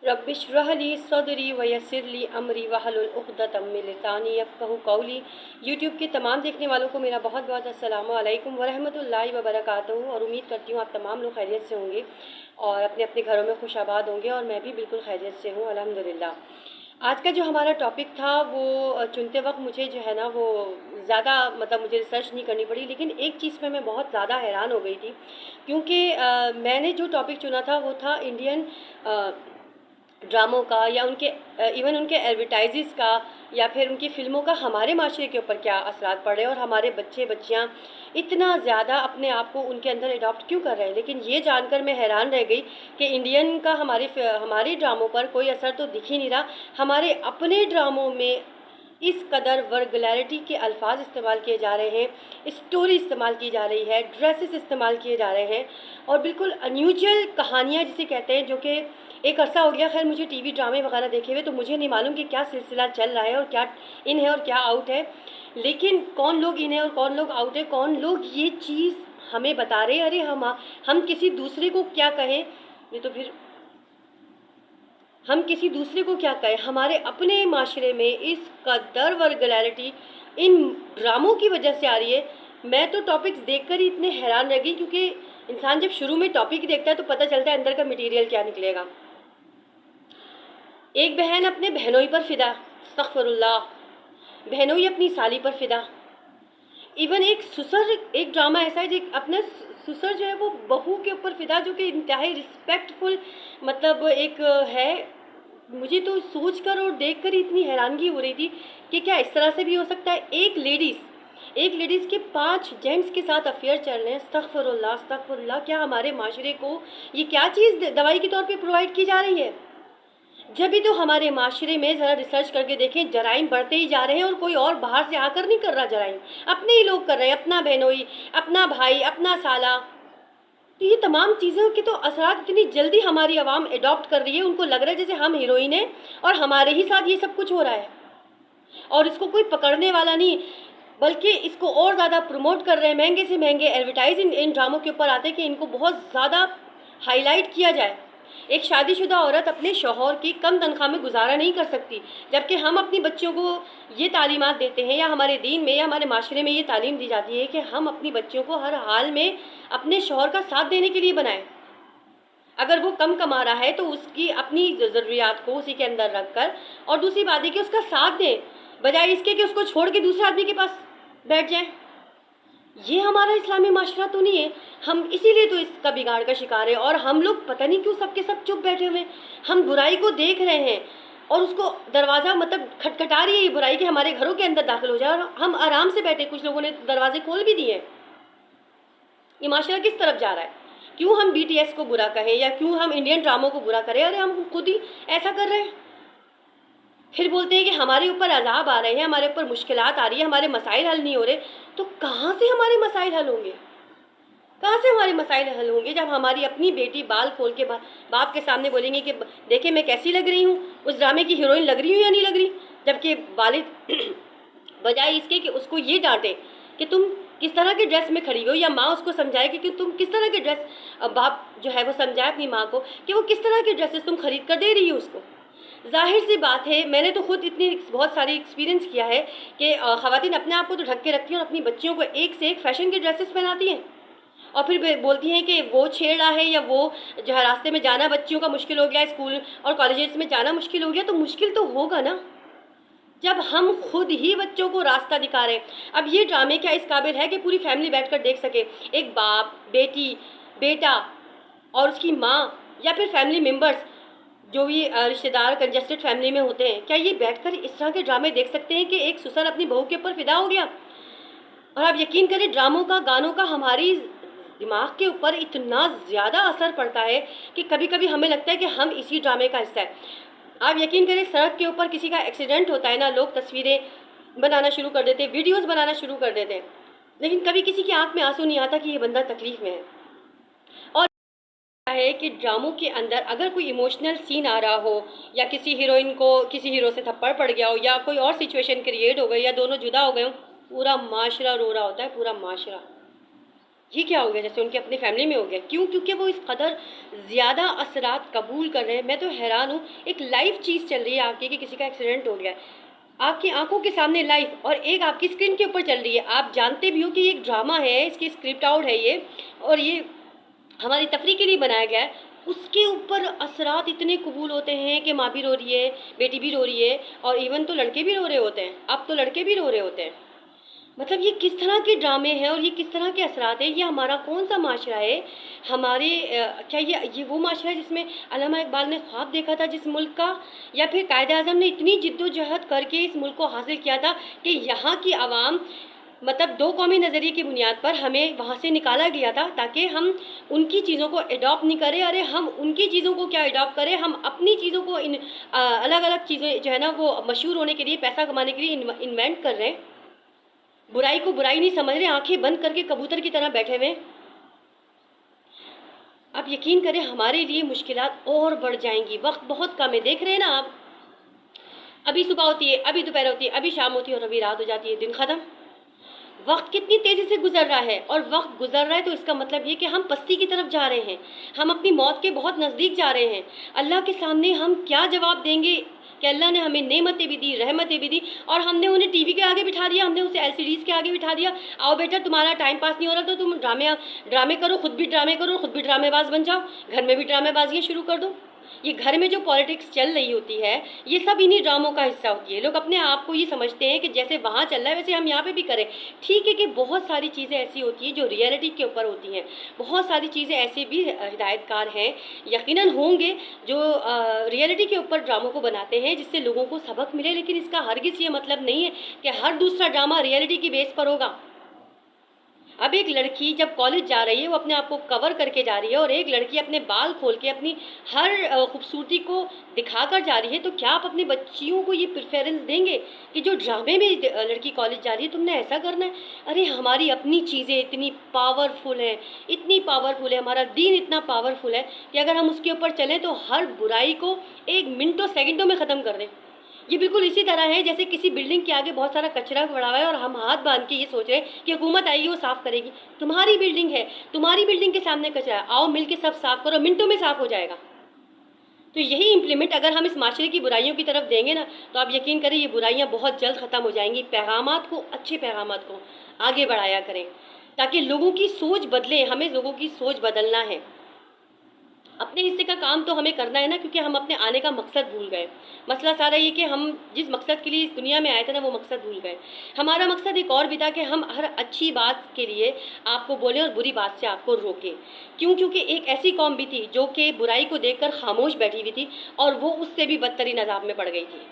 Rabbi इश्रह ली सदरी वयस्सिर ली अमरी वहलुल उक़दतम मिन लिसानी यफ़क़हू क़ौली। YouTube के तमाम देखने वालों को मेरा बहुत बहुत अस्सलामु अलैकुम वरहमतुल्लाहि वबरकातुहू। और उम्मीद करती हूँ आप तमाम लोग खैरियत से होंगे और अपने अपने घरों में खुशाबाद होंगे, और मैं भी बिल्कुल खैरियत से हूँ अल्हम्दुलिल्लाह। आज का जो हमारा टॉपिक था वो चुनते वक्त मुझे जो है ना वो ज़्यादा मतलब मुझे रिसर्च नहीं करनी पड़ी, लेकिन एक चीज़ पे मैं बहुत ज़्यादा हैरान हो गई थी, क्योंकि मैंने जो टॉपिक चुना था वो था इंडियन ड्रामों का, या उनके इवन उनके एडवर्टाइज़ का, या फिर उनकी फ़िल्मों का हमारे माशरे के ऊपर क्या असरात पड़ रहे हैं, और हमारे बच्चे बच्चियाँ इतना ज़्यादा अपने आप को उनके अंदर अडॉप्ट क्यों कर रहे हैं। लेकिन ये जानकर मैं हैरान रह गई कि इंडियन का हमारे ड्रामों पर कोई असर तो दिख ही नहीं रहा। हमारे अपने ड्रामों में इस कदर वर्गुलैरिटी के अल्फाज इस्तेमाल किए जा रहे हैं, स्टोरी इस्तेमाल की जा रही है, ड्रेसेस इस्तेमाल किए जा रहे हैं, और बिल्कुल अनयूजुअल कहानियाँ जिसे कहते हैं, जो कि एक अरसा हो गया खैर मुझे टीवी ड्रामे वगैरह देखे हुए, तो मुझे नहीं मालूम कि क्या सिलसिला चल रहा है और क्या इन है और क्या आउट है। लेकिन कौन लोग इन है और कौन लोग आउट है, कौन लोग ये चीज़ हमें बता रहे हैं। अरे हम किसी दूसरे को क्या कहें, ये तो फिर हम किसी दूसरे को क्या कहें। हमारे अपने माशरे में इस कदर वर्गुलैरिटी इन ड्रामों की वजह से आ रही है। मैं तो टॉपिक्स देखकर ही इतने हैरान रह गई, क्योंकि इंसान जब शुरू में टॉपिक देखता है तो पता चलता है अंदर का मटेरियल क्या निकलेगा। एक बहन अपने बहनोई पर फिदा, अस्तगफिरुल्लाह, बहनोई अपनी साली पर फिदा। इवन एक सुसर, एक ड्रामा ऐसा है जो अपने सुसर जो है वो बहू के ऊपर फिदा, जो कि इंतहाई रिस्पेक्टफुल मतलब एक है। मुझे तो सोचकर और देखकर ही इतनी हैरानगी हो रही थी कि क्या इस तरह से भी हो सकता है। एक लेडीज़ के 5 जेंट्स के साथ अफेयर चल रहे हैं। अस्तगफिरुल्लाह अस्तगफिरुल्लाह, क्या हमारे माशरे को ये क्या चीज़ दवाई के तौर पे प्रोवाइड की जा रही है। जब भी तो हमारे माशरे में ज़रा रिसर्च करके देखें, जराइम बढ़ते ही जा रहे हैं, और कोई और बाहर से आकर नहीं कर रहा जराइम, अपने ही लोग कर रहे हैं, अपना बहनोई, अपना भाई, अपना साला। तो ये तमाम चीज़ों के तो असरात इतनी जल्दी हमारी आवाम एडॉप्ट कर रही है, उनको लग रहा है जैसे हम हीरोइन हैं और हमारे ही साथ ये सब कुछ हो रहा है, और इसको कोई पकड़ने वाला नहीं, बल्कि इसको और ज़्यादा प्रमोट कर रहे हैं। महंगे से महंगे एडवर्टाइज इन ड्रामों के ऊपर आते हैं कि इनको बहुत ज़्यादा हाईलाइट किया जाए। एक शादीशुदा औरत अपने शौहर की कम तनख्वाह में गुजारा नहीं कर सकती, जबकि हम अपनी बच्चियों को ये तालीमात देते हैं, या हमारे दीन में या हमारे माशरे में ये तालीम दी जाती है कि हम अपनी बच्चियों को हर हाल में अपने शौहर का साथ देने के लिए बनाएं। अगर वो कम कमा रहा है तो उसकी अपनी ज़रूरियात को उसी के अंदर रख कर, और दूसरी बात है कि उसका साथ दें, बजाय इसके कि उसको छोड़ के दूसरे आदमी के पास बैठ जाएं। ये हमारा इस्लामी माशरा तो नहीं है। हम इसीलिए तो इसका बिगाड़ का शिकार है, और हम लोग पता नहीं क्यों सबके सब चुप बैठे हुए हैं। हम बुराई को देख रहे हैं और उसको दरवाज़ा मतलब खटखटा रही है ये बुराई कि हमारे घरों के अंदर दाखिल हो जाए, और हम आराम से बैठे। कुछ लोगों ने दरवाजे खोल भी दिए। ये माशरा किस तरफ जा रहा है। क्यों हम BTS को बुरा कहें, या क्यों हम इंडियन ड्रामों को बुरा करें। अरे हम खुद ही ऐसा कर रहे हैं। फिर बोलते हैं कि हमारे ऊपर अजाब आ रहे हैं, हमारे ऊपर मुश्किलात आ रही है, हमारे मसाइल हल नहीं हो रहे। तो कहाँ से हमारे मसाइल हल होंगे, कहाँ से हमारे मसाइल हल होंगे, जब हमारी अपनी बेटी बाल खोल के बाप के सामने बोलेंगे कि देखे मैं कैसी लग रही हूँ, उस ड्रामे की हीरोइन लग रही हूँ या नहीं लग रही। जबकि वालिद बजाय इसके कि उसको ये डांटे कि तुम किस तरह के ड्रेस में खड़ी हो, या माँ उसको समझाए कि तुम किस तरह के ड्रेस, बाप जो है वो समझाए अपनी माँ को कि वो किस तरह के ड्रेसेस तुम खरीद कर दे रही हो उसको। ज़ाहिर सी बात है, मैंने तो खुद इतनी बहुत सारी एक्सपीरियंस किया है कि ख़वातीन अपने आप को तो ढक के रखती हैं और अपनी बच्चियों को एक से एक फ़ैशन के ड्रेसेस पहनाती हैं, और फिर बोलती हैं कि वो छेड़ रहा है, या वो जो है रास्ते में जाना बच्चियों का मुश्किल हो गया, स्कूल और कॉलेजेस में जाना मुश्किल हो गया। तो मुश्किल तो होगा ना जब हम खुद ही बच्चों को रास्ता दिखा रहे हैं। अब ये ड्रामे क्या इस काबिल है कि पूरी फैमिली बैठकर देख सके, एक बाप, बेटी, बेटा और उसकी माँ, या फिर फैमिली मेम्बर्स जो भी रिश्तेदार कंजेस्टेड फैमिली में होते हैं, क्या ये बैठकर इस तरह के ड्रामे देख सकते हैं कि एक ससुर अपनी बहू के ऊपर फिदा हो गया। और आप यकीन करें, ड्रामों का, गानों का हमारी दिमाग के ऊपर इतना ज़्यादा असर पड़ता है कि कभी कभी हमें लगता है कि हम इसी ड्रामे का हिस्सा है। आप यकीन करें, सड़क के ऊपर किसी का एक्सीडेंट होता है ना, लोग तस्वीरें बनाना शुरू कर देते हैं, वीडियोज़ बनाना शुरू कर देते हैं, लेकिन कभी किसी की आंख में आंसू नहीं आता कि ये बंदा तकलीफ़ में है। और है कि ड्रामों के अंदर अगर कोई इमोशनल सीन आ रहा हो, या किसी हीरोइन को किसी हीरो से थप्पड़ पड़ गया हो, या कोई और सिचुएशन क्रिएट हो गई, या दोनों जुदा हो गए हो, पूरा माशरा रो रहा होता है, पूरा माशरा। یہ کیا ہو گیا جیسے ان کے اپنے فیملی میں ہو گیا. کیوں؟ کیونکہ وہ اس قدر زیادہ اثرات قبول کر رہے ہیں. میں تو حیران ہوں، ایک لائیو چیز چل رہی ہے آپ کی کہ کسی کا ایکسیڈنٹ ہو گیا ہے آپ کی آنکھوں کے سامنے لائیو، اور ایک آپ کی اسکرین کے اوپر چل رہی ہے. آپ جانتے بھی ہو کہ یہ ایک ڈرامہ ہے، اس کی اسکرپٹ آؤٹ ہے یہ، اور یہ ہماری تفریح کے لیے بنایا گیا ہے. اس کے اوپر اثرات اتنے قبول ہوتے ہیں کہ ماں بھی رو رہی ہے، بیٹی بھی رو رہی ہے، اور ایون تو لڑکے بھی رو رہے ہوتے ہیں. اب تو لڑکے بھی رو رہے ہوتے ہیں. مطلب یہ کس طرح کے ڈرامے ہیں اور یہ کس طرح کے اثرات ہیں؟ یہ ہمارا کون سا معاشرہ ہے؟ ہمارے کیا یہ وہ معاشرہ ہے جس میں علامہ اقبال نے خواب دیکھا تھا جس ملک کا، یا پھر قائد اعظم نے اتنی جد و جہد کر کے اس ملک کو حاصل کیا تھا کہ یہاں کی عوام مطلب دو قومی نظریے کی بنیاد پر ہمیں وہاں سے نکالا گیا تھا تاکہ ہم ان کی چیزوں کو ایڈاپٹ نہیں کریں. ارے ہم ان کی چیزوں کو کیا ایڈاپٹ کریں، ہم اپنی چیزوں کو الگ الگ چیزیں جو ہے نا وہ مشہور ہونے کے لیے، پیسہ کمانے کے لیے انوینٹ کر رہے ہیں. برائی کو برائی نہیں سمجھ رہے، آنکھیں بند کر کے کبوتر کی طرح بیٹھے ہوئے. آپ یقین کریں ہمارے لیے مشکلات اور بڑھ جائیں گی. وقت بہت کم ہے، دیکھ رہے ہیں نا آپ، ابھی صبح ہوتی ہے، ابھی دوپہر ہوتی ہے، ابھی شام ہوتی ہے، اور ابھی رات ہو جاتی ہے، دن ختم. وقت کتنی تیزی سے گزر رہا ہے، اور وقت گزر رہا ہے تو اس کا مطلب یہ کہ ہم پستی کی طرف جا رہے ہیں، ہم اپنی موت کے بہت نزدیک جا رہے ہیں. اللہ کے سامنے ہم کیا جواب دیں گے کہ اللہ نے ہمیں نعمتیں بھی دی، رحمتیں بھی دی، اور ہم نے انہیں ٹی وی کے آگے بٹھا دیا، ہم نے اسے LCDs کے آگے بٹھا دیا. آؤ بیٹا تمہارا ٹائم پاس نہیں ہو رہا تو تم ڈرامے کرو، خود بھی ڈرامے کرو، خود بھی ڈرامے باز بن جاؤ، گھر میں بھی ڈرامے بازیاں شروع کر دو. یہ گھر میں جو پالیٹکس چل رہی ہوتی ہے یہ سب انہی ڈراموں کا حصہ ہوتی ہے. لوگ اپنے آپ کو یہ سمجھتے ہیں کہ جیسے وہاں چل رہا ہے ویسے ہم یہاں پہ بھی کریں. ٹھیک ہے کہ بہت ساری چیزیں ایسی ہوتی ہیں جو ریئلٹی کے اوپر ہوتی ہیں، بہت ساری چیزیں ایسی بھی ہدایت کار ہیں یقیناً ہوں گے جو ریئلٹی کے اوپر ڈراموں کو بناتے ہیں جس سے لوگوں کو سبق ملے. لیکن اس کا ہرگز یہ مطلب نہیں ہے کہ ہر دوسرا ڈرامہ ریئلٹی کی بیس پر ہوگا. اب ایک لڑکی جب کالج جا رہی ہے وہ اپنے آپ کو کور کر کے جا رہی ہے، اور ایک لڑکی اپنے بال کھول کے اپنی ہر خوبصورتی کو دکھا کر جا رہی ہے. تو کیا آپ اپنے بچیوں کو یہ پریفرنس دیں گے کہ جو ڈرامے میں لڑکی کالج جا رہی ہے تم نے ایسا کرنا ہے؟ ارے ہماری اپنی چیزیں اتنی پاورفل ہیں، اتنی پاورفل ہے، ہمارا دین اتنا پاورفل ہے کہ اگر ہم اس کے اوپر چلیں تو ہر برائی کو ایک منٹوں سیکنڈوں میں ختم کر دیں. یہ بالکل اسی طرح ہے جیسے کسی بلڈنگ کے آگے بہت سارا کچرا پڑا ہوا ہے اور ہم ہاتھ باندھ کے یہ سوچ رہے ہیں کہ حکومت آئے گی وہ صاف کرے گی. تمہاری بلڈنگ ہے، تمہاری بلڈنگ کے سامنے کچرا ہے، آؤ مل کے سب صاف کرو، منٹوں میں صاف ہو جائے گا. تو یہی امپلیمنٹ اگر ہم اس معاشرے کی برائیوں کی طرف دیں گے نا تو آپ یقین کریں یہ برائیاں بہت جلد ختم ہو جائیں گی. پیغامات کو، اچھے پیغامات کو آگے بڑھایا کریں تاکہ لوگوں کی سوچ بدلے. ہمیں لوگوں کی سوچ بدلنا ہے. اپنے حصے کا کام تو ہمیں کرنا ہے نا، کیونکہ ہم اپنے آنے کا مقصد بھول گئے. مسئلہ سارا یہ کہ ہم جس مقصد کے لیے اس دنیا میں آئے تھے نا وہ مقصد بھول گئے. ہمارا مقصد ایک اور بھی تھا کہ ہم ہر اچھی بات کے لیے آپ کو بولیں اور بری بات سے آپ کو روکیں. کیونکہ ایک ایسی قوم بھی تھی جو کہ برائی کو دیکھ کر خاموش بیٹھی ہوئی تھی اور وہ اس سے بھی بدترین عذاب میں پڑ گئی تھی.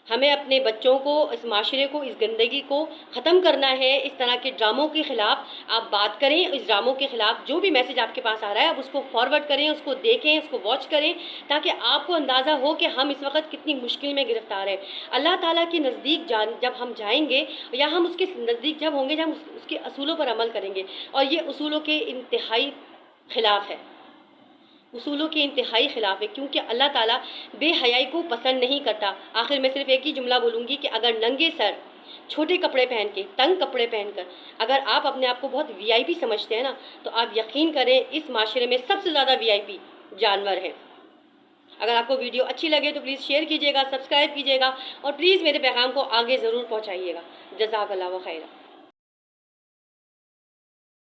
ہمیں اپنے بچوں کو، اس معاشرے کو، اس گندگی کو ختم کرنا ہے. اس طرح کے ڈراموں کے خلاف آپ بات کریں. اس ڈراموں کے خلاف جو بھی میسج آپ کے پاس آ رہا ہے آپ اس کو فارورڈ کریں، اس کو دیکھیں، اس کو واچ کریں تاکہ آپ کو اندازہ ہو کہ ہم اس وقت کتنی مشکل میں گرفتار ہیں. اللہ تعالیٰ کے نزدیک جب ہم جائیں گے یا ہم اس کے نزدیک جب ہوں گے جب ہم اس کے اصولوں پر عمل کریں گے، اور یہ اصولوں کے انتہائی خلاف ہے. اصولوں کے انتہائی خلاف ہے کیونکہ اللہ تعالیٰ بے حیائی کو پسند نہیں کرتا. آخر میں صرف ایک ہی جملہ بولوں گی کہ اگر ننگے سر، چھوٹے کپڑے پہن کے، تنگ کپڑے پہن کر اگر آپ اپنے آپ کو بہت VIP سمجھتے ہیں نا تو آپ یقین کریں اس معاشرے میں سب سے زیادہ VIP جانور ہیں. اگر آپ کو ویڈیو اچھی لگے تو پلیز شیئر کیجیے گا، سبسکرائب کیجیے گا، اور پلیز میرے پیغام کو آگے ضرور پہنچائیے گا. جزاک اللہ خیر.